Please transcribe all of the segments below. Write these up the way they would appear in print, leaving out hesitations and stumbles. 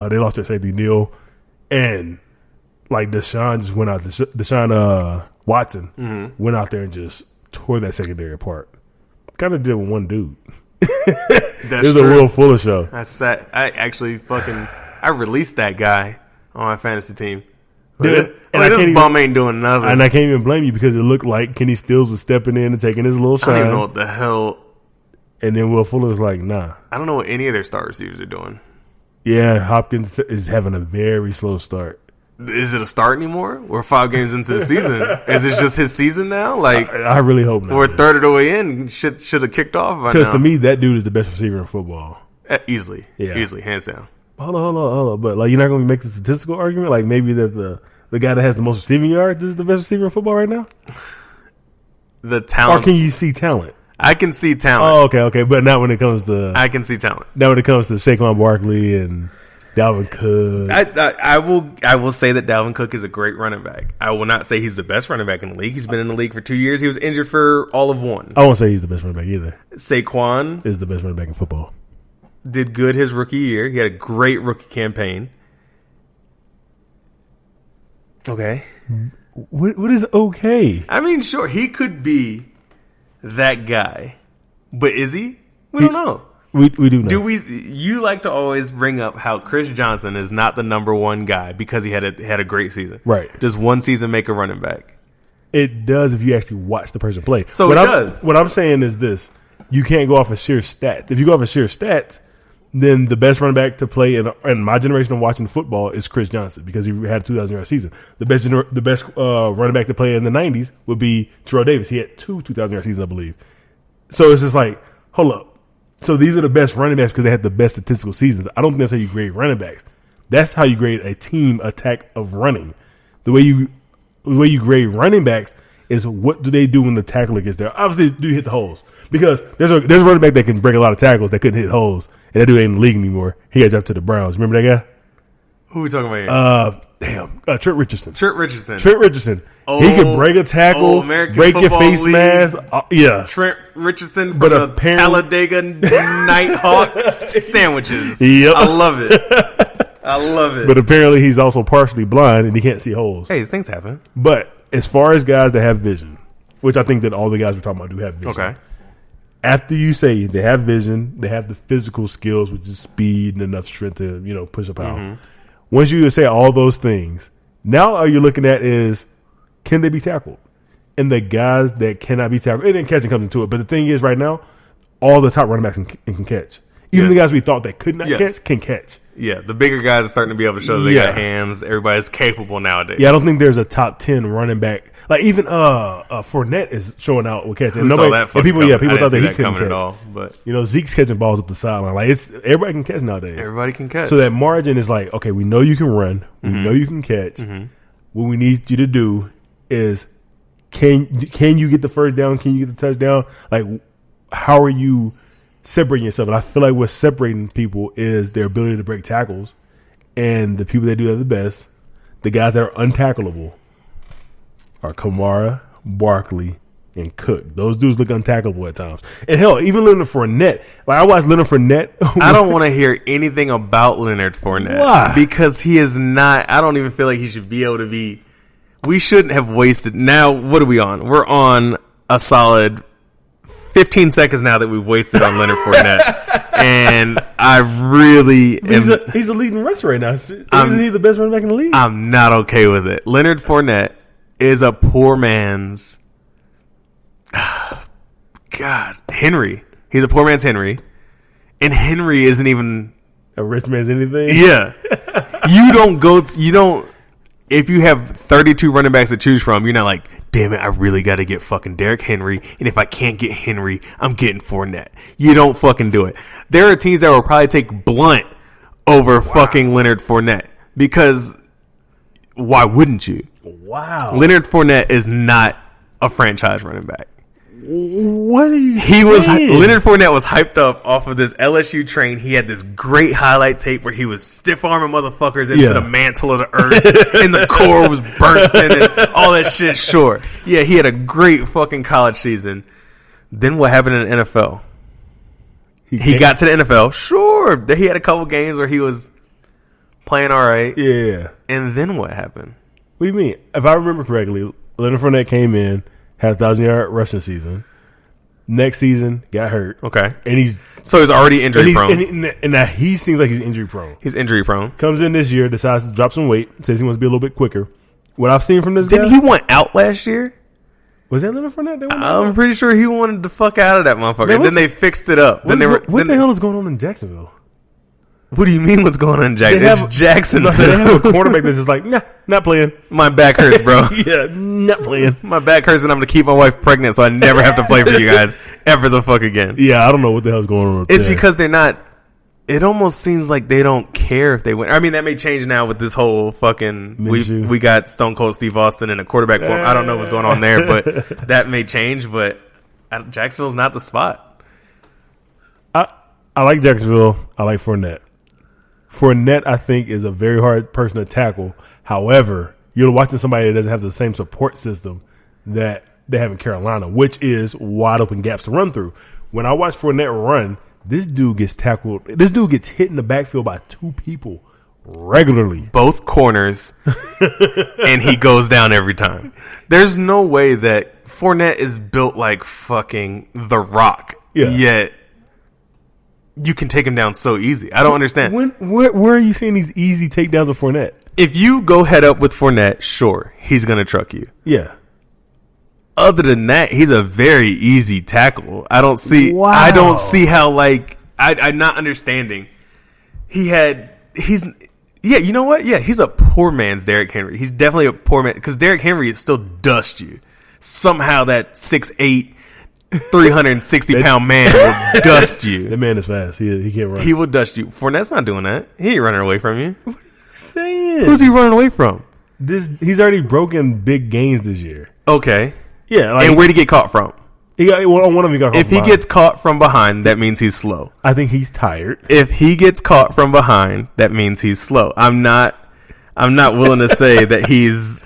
They lost their safety Neal, and like Deshaun just went out. Deshaun Watson went out there and just tore that secondary apart. Kind of did it with one dude. That's it was true. a Will Fuller show. I released that guy on my fantasy team. Dude, This bum ain't doing nothing. And I can't even blame you because it looked like Kenny Stills was stepping in and taking his little shine. I don't even know what the hell. And then Will Fuller was like, nah. I don't know what any of their star receivers are doing. Yeah, Hopkins is having a very slow start. Is it a start anymore? We're 5 games into the season. Is it just his season now? Like I really hope not. We're a third of the way in. Shit should have kicked off by now. Because to me, that dude is the best receiver in football. Easily. Easily, hands down. Hold on. But like, you're not going to make the statistical argument? Like maybe that the guy that has the most receiving yards is the best receiver in football right now? The talent. Or can you see talent? I can see talent. Oh, okay. But not when it comes to... I can see talent. Not when it comes to Saquon Barkley and Dalvin Cook. I will say that Dalvin Cook is a great running back. I will not say he's the best running back in the league. He's been in the league for 2 years. He was injured for all of one. I won't say he's the best running back either. Saquon is the best running back in football. Did good his rookie year. He had a great rookie campaign. Okay. What is okay? I mean, sure, he could be that guy. But is he? We don't know. We do know. You like to always bring up how Chris Johnson is not the number one guy because he had a great season. Right. Does one season make a running back? It does if you actually watch the person play. So it does. What I'm saying is this. You can't go off of sheer stats. If you go off of sheer stats, then the best running back to play in my generation of watching football is Chris Johnson because he had a 2,000-yard season. The best running back to play in the 90s would be Terrell Davis. He had 2 2,000-yard seasons, I believe. So it's just like, hold up. So these are the best running backs because they had the best statistical seasons. I don't think that's how you grade running backs. That's how you grade a team attack of running. The way you grade running backs is what do they do when the tackler gets there. Obviously, do you hit the holes? Because there's a running back that can break a lot of tackles that couldn't hit holes, and that dude ain't in the league anymore. He got drafted to the Browns. Remember that guy? Who are we talking about here? Trent Richardson. Trent Richardson. He could break a tackle, break your face mask. Yeah. Trent Richardson from the Talladega Nighthawks sandwiches. Yep. I love it. But apparently he's also partially blind and he can't see holes. Hey, things happen. But as far as guys that have vision, which I think that all the guys we're talking about do have vision. Okay. After you say they have vision, they have the physical skills, which is speed and enough strength to, push a power. Mm-hmm. Once you say all those things, now all you're looking at is, can they be tackled? And the guys that cannot be tackled, and then catching comes into it. But the thing is, right now, all the top running backs can catch. Even the guys we thought that could not catch can catch. Yeah, the bigger guys are starting to be able to show that they got hands. Everybody's capable nowadays. Yeah, I don't think there's a top 10 running back. Like even Fournette is showing out with catching. People thought that he couldn't catch at all. But Zeke's catching balls up the sideline. Like everybody can catch nowadays. Everybody can catch. So that margin is like, okay, we know you can run. We know you can catch. Mm-hmm. What we need you to do is can you get the first down? Can you get the touchdown? Like how are you separating yourself? And I feel like what's separating people is their ability to break tackles, and the people that do that the best, the guys that are untackleable, are Kamara, Barkley, and Cook. Those dudes look untackleable at times. And hell, even Leonard Fournette. Like I watched Leonard Fournette. I don't want to hear anything about Leonard Fournette. Why? Because he is not. I don't even feel like he should be able to be. We shouldn't have wasted. Now, what are we on? We're on a solid 15 seconds now that we've wasted on Leonard Fournette. And I really am. He's a leading rusher right now. Isn't he the best running back in the league? I'm not okay with it. Leonard Fournette is a poor man's Henry. He's a poor man's Henry. And Henry isn't even a rich man's anything. Yeah. If you have 32 running backs to choose from, you're not like, damn it, I really got to get fucking Derrick Henry. And if I can't get Henry, I'm getting Fournette. You don't fucking do it. There are teams that will probably take Blunt over fucking Leonard Fournette. Because why wouldn't you? Wow. Leonard Fournette is not a franchise running back. What are you saying? Leonard Fournette was hyped up off of this LSU train. He had this great highlight tape where he was stiff-arming motherfuckers into the mantle of the earth and the core was bursting and all that shit. Sure. Yeah, he had a great fucking college season. Then what happened in the NFL? He got to the NFL. Sure. He had a couple games where he was playing all right. Yeah. And then what happened? What do you mean? If I remember correctly, Leonard Fournette came in, had a 1,000-yard rushing season. Next season, got hurt. Okay. And he's already injury prone. And now he seems like he's injury prone. He's injury prone. Comes in this year, decides to drop some weight, says he wants to be a little bit quicker. What I've seen from this guy. Didn't he want out last year? Was that Leonard Fournette? I'm pretty sure he wanted the fuck out of that motherfucker. Man, then they fixed it up. What the hell is going on in Jacksonville? What do you mean what's going on in Jacksonville? It's Jacksonville. They have a quarterback that's just like, nah, not playing. My back hurts, bro. Yeah, not playing. My back hurts and I'm going to keep my wife pregnant so I never have to play for you guys ever the fuck again. Yeah, I don't know what the hell's going on with It's because they're not... It almost seems like they don't care if they win. I mean, that may change now with this whole fucking... We got Stone Cold Steve Austin in a quarterback form. I don't know what's going on there, but that may change. But Jacksonville's not the spot. I like Jacksonville. I like Fournette. Fournette, I think, is a very hard person to tackle. However, you're watching somebody that doesn't have the same support system that they have in Carolina, which is wide open gaps to run through. When I watch Fournette run, this dude gets tackled. This dude gets hit in the backfield by two people regularly. Both corners, and he goes down every time. There's no way that Fournette is built like fucking The Rock, yet you can take him down so easy. I don't understand. Where are you seeing these easy takedowns of Fournette? If you go head up with Fournette, sure, he's going to truck you. Yeah. Other than that, he's a very easy tackle. I don't see how, like, I'm not understanding. Yeah, you know what? Yeah, he's a poor man's Derrick Henry. He's definitely a poor man because Derrick Henry still dust you. Somehow that 6'8", 360-pound man will dust you. That man is fast. He can't run. He will dust you. Fournette's not doing that. He ain't running away from you. What are you saying? Who's he running away from? He's already broken big gains this year. Okay. Yeah. And where'd he get caught from? One of them got caught. If he gets caught from behind, that means he's slow. I think he's tired. If he gets caught from behind, that means he's slow. I'm not willing to say that he's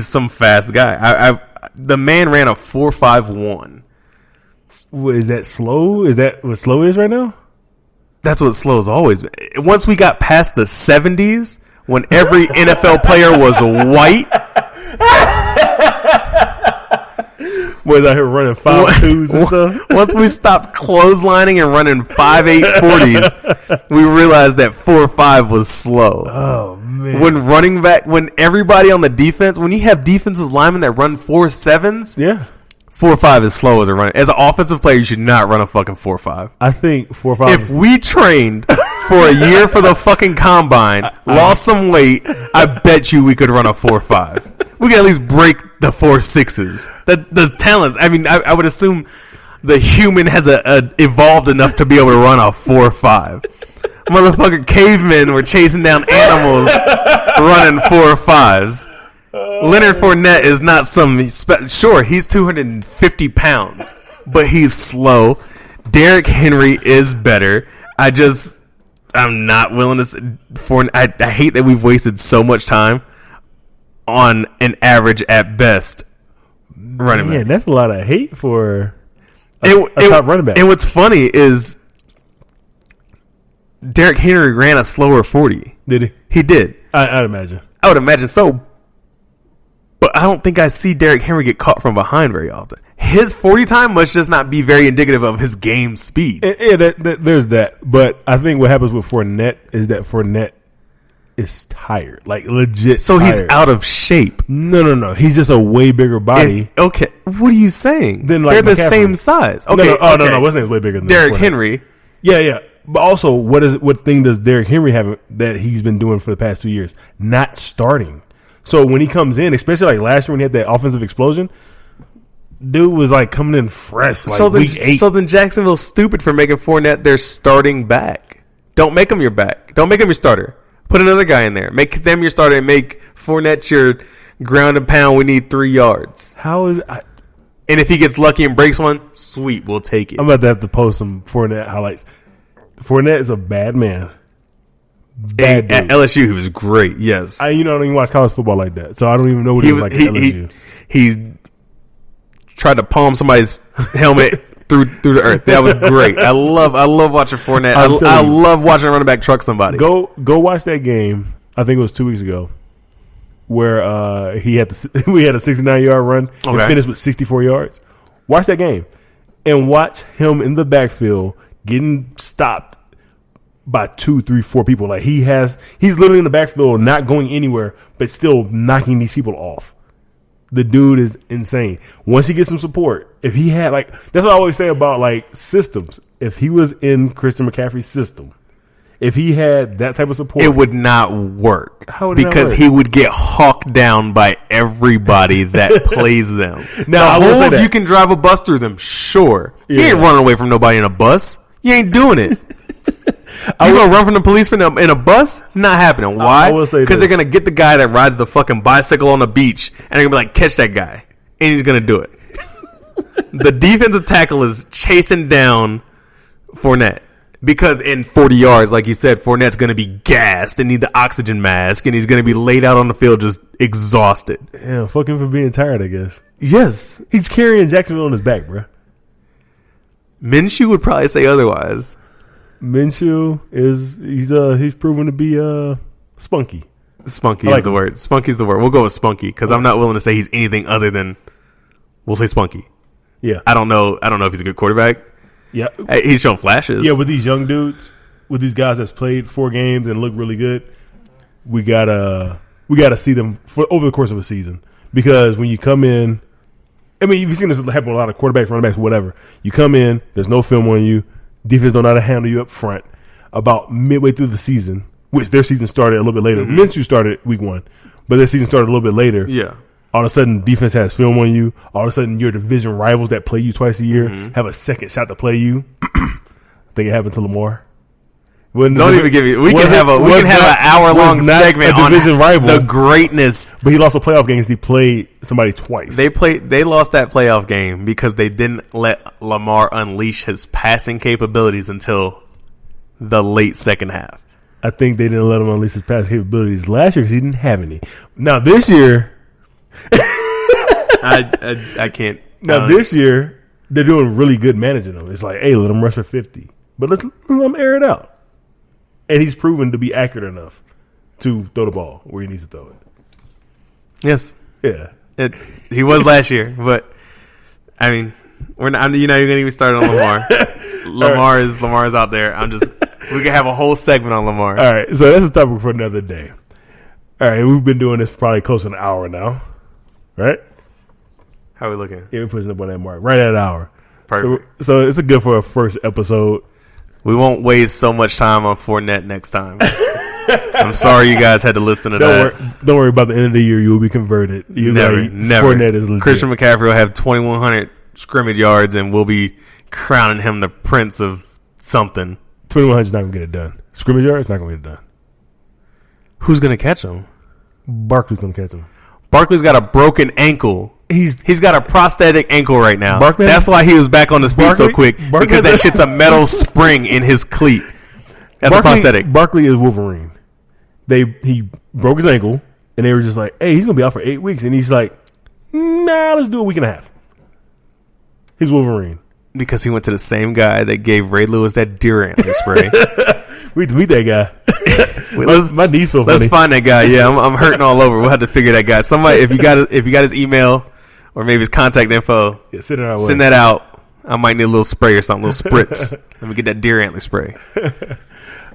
some fast guy. The man ran a 4.51. Is that slow? Is that what slow is right now? That's what slow has always been. Once we got past the 70s, when every NFL player was white. Was out here running 5.2s and stuff. Once we stopped clotheslining and running 5.8 40s, we realized that 4.5 was slow. Oh man! When everybody on the defense, when you have defensive linemen that run 4.7s, yeah, 4.5 is slow as a run. As an offensive player, you should not run a fucking 4.5. I think 4.5. If we trained for a year for the fucking combine, lost some weight, I bet you we could run a 4.5. We could at least break the 4.6s. The talents. I mean, I would assume the human has evolved enough to be able to run a 4.5. Motherfucker, cavemen were chasing down animals running 4.5s. Leonard Fournette is not sure, he's 250 pounds, but he's slow. Derrick Henry is better. I'm not willing to. I hate that we've wasted so much time on an average at best running back. That's a lot of hate for a top running back. And what's funny is Derrick Henry ran a slower 40. Did he? He did. I'd imagine. I would imagine so. But I don't think I see Derrick Henry get caught from behind very often. His 40 time must just not be very indicative of his game speed. Yeah, there's that. But I think what happens with Fournette is that Fournette is tired. Like, legit So tired. He's out of shape. No. He's just a way bigger body. Okay. What are you saying? They're the McCaffrey. same size. Okay. No. What's his name's way bigger than Derrick Fournette. Henry. Yeah. But also, what thing does Derrick Henry have that he's been doing for the past 2 years? Not starting. So when he comes in, especially like last year when he had that offensive explosion, dude was like coming in fresh like week 8. So then Jacksonville's stupid for making Fournette their starting back. Don't make him your back. Don't make him your starter. Put another guy in there. Make them your starter and make Fournette your ground and pound. We need 3 yards. And if he gets lucky and breaks one, sweet, we'll take it. I'm about to have to post some Fournette highlights. Fournette is a bad man. At LSU, he was great. Yes, I don't even watch college football like that, so I don't even know what he was like at LSU. He tried to palm somebody's helmet through the earth. That was great. I love watching Fournette. I love watching a running back truck somebody. Go watch that game. I think it was 2 weeks ago, where we had a 69-yard run and finished with 64 yards. Watch that game and watch him in the backfield getting stopped by 2, 3, 4 people. Like he's literally in the backfield, not going anywhere, but still knocking these people off. The dude is insane. Once he gets some support, if he had that's what I always say about systems. If he was in Christian McCaffrey's system, if he had that type of support, it would not work. How would it because not work? He would get hawked down by everybody that plays them. Now, you can drive a bus through them, sure. Yeah. You ain't running away from nobody in a bus. You ain't doing it. You gonna run from the police in a bus? It's not happening. Why? Because they're gonna get the guy that rides the fucking bicycle on the beach, and they're gonna be like, catch that guy, and he's gonna do it. The defensive tackle is chasing down Fournette because in 40 yards, like you said, Fournette's gonna be gassed and need the oxygen mask, and he's gonna be laid out on the field just exhausted. Yeah, fuck him for being tired, I guess. Yes, He's carrying Jacksonville on his back, bro. Minshew would probably say otherwise. Minshew he's proven to be spunky. Spunky is the word. Spunky's the word. We'll go with spunky because I'm not willing to say he's anything other than we'll say spunky. Yeah, I don't know if he's a good quarterback. Yeah, he's shown flashes. Yeah, with these young dudes, with these guys that's played 4 games and look really good, we gotta see them over the course of a season. Because when you come in, I mean, you've seen this happen with a lot of quarterbacks, running backs, whatever. You come in, there's no film on you. Defense don't know how to handle you up front. About midway through the season, which their season started a little bit later. Mm-hmm. Minshew started week 1, but their season started a little bit later. Yeah. All of a sudden, defense has film on you. All of a sudden, your division rivals that play you twice a year have a second shot to play you. I think it happened to Lamar. Don't even give me. We can have an hour-long segment on the greatness. But he lost a playoff game because he played somebody twice. They lost that playoff game because they didn't let Lamar unleash his passing capabilities until the late second half. I think they didn't let him unleash his passing capabilities last year because he didn't have any. Now this year, I can't. Now this year, they're doing really good managing him. It's like, hey, let him rush for 50, but let him air it out. And he's proven to be accurate enough to throw the ball where he needs to throw it. Yes. Yeah. He was last year, but I mean, we're not. You're not even going to even start on Lamar. Lamar is out there. We can have a whole segment on Lamar. All right, so that's a topic for another day. All right, we've been doing this for probably close to an hour now, right? How are we looking? Yeah, we're pushing up on that mark right at an hour. Perfect. So it's a good for a first episode. We won't waste so much time on Fournette next time. I'm sorry you guys had to listen to that. Don't worry about the end of the year. You will be converted. Never. Fournette is legit. Christian McCaffrey will have 2,100 scrimmage yards, and we'll be crowning him the prince of something. 2,100 is not going to get it done. Scrimmage yards not going to get it done. Who's going to catch him? Barkley's going to catch him. Barkley's got a broken ankle. He's got a prosthetic ankle right now. That's why he was back on his feet so quick, because that shit's a metal spring in his cleat. That's a prosthetic. Barkley is Wolverine. He broke his ankle, and they were just like, hey, he's going to be out for 8 weeks. And he's like, nah, let's do a week and a half. He's Wolverine. Because he went to the same guy that gave Ray Lewis that deer antler spray. We need to meet that guy. My knees feel funny. Let's find that guy. Yeah, I'm hurting all over. We'll have to figure that guy. Somebody, if you got his email or maybe his contact info, send that out. I might need a little spray or something, a little spritz. Let me get that deer antler spray.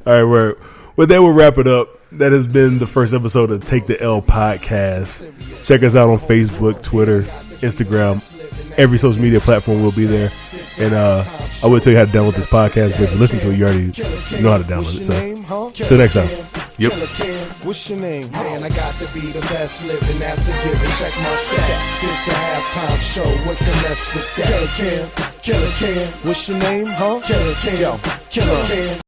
All right, well, then we'll wrap it up. That has been the first episode of Take the L podcast. Check us out on Facebook, Twitter, Instagram. Every social media platform will be there. And I will tell you how to download this podcast, but if you listen to it, you already know how to download it. So, till next time. Yep. What's your name? Man, I got to be the best living. That's a given. Check my stats. This the halftime show. What the mess with that? Killer Cam. What's your name? Killer Cam. Yo, Killer Cam.